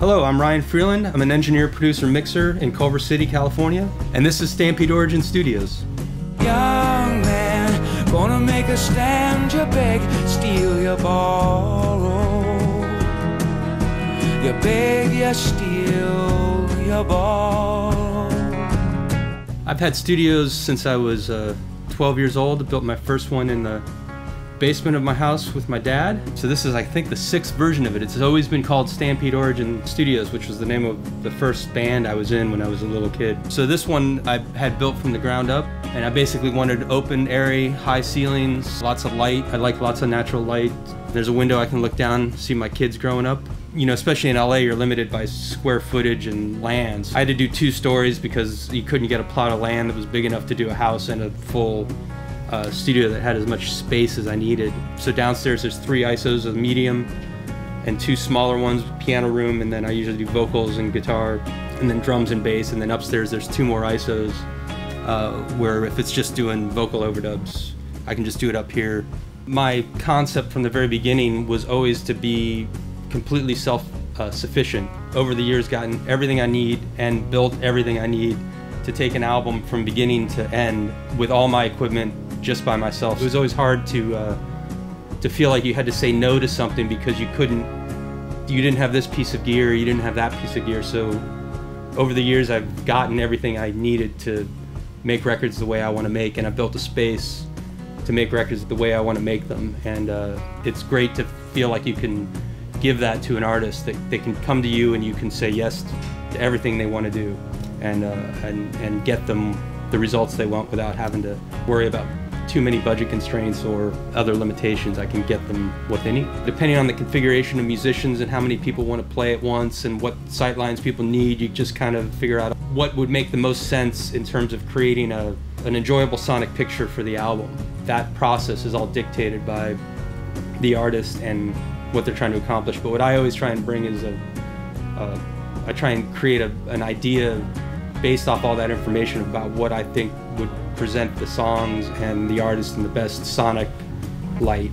Hello, I'm Ryan Freeland. I'm an engineer, producer, mixer in Culver City, California, and this is Stampede Origin Studios. Young man, gonna make a stand, you beg, steal, you borrow. You beg, you steal, you borrow. I've had studios since I was 12 years old. I built my first one in the basement of my house with my dad. So this is, I think, the 6th version of it. It's always been called Stampede Origin Studios, which was the name of the first band I was in when I was a little kid. So this one I had built from the ground up, and I basically wanted open, airy, high ceilings, lots of light. I like lots of natural light. There's a window I can look down, see my kids growing up. You know, especially in LA, you're limited by square footage and lands. I had to do 2 stories because you couldn't get a plot of land that was big enough to do a house and a full studio that had as much space as I needed. So downstairs there's 3 ISOs of medium and 2 smaller ones, piano room, and then I usually do vocals and guitar, and then drums and bass, and then upstairs there's 2 more ISOs where if it's just doing vocal overdubs, I can just do it up here. My concept from the very beginning was always to be completely self-sufficient. Over the years, gotten everything I need and built everything I need to take an album from beginning to end with all my equipment just by myself. It was always hard to feel like you had to say no to something because you didn't have this piece of gear, you didn't have that piece of gear. So over the years, I've gotten everything I needed to make records the way I want to make, and I built a space to make records the way I want to make them. And it's great to feel like you can give that to an artist, that they can come to you and you can say yes to everything they want to do, and get them the results they want without having to worry about too many budget constraints or other limitations. I can get them what they need. Depending on the configuration of musicians and how many people want to play at once and what sight lines people need, you just kind of figure out what would make the most sense in terms of creating an enjoyable sonic picture for the album. That process is all dictated by the artist and what they're trying to accomplish. But what I always try and bring is I try and create an idea based off all that information about what I think would present the songs and the artist in the best sonic light.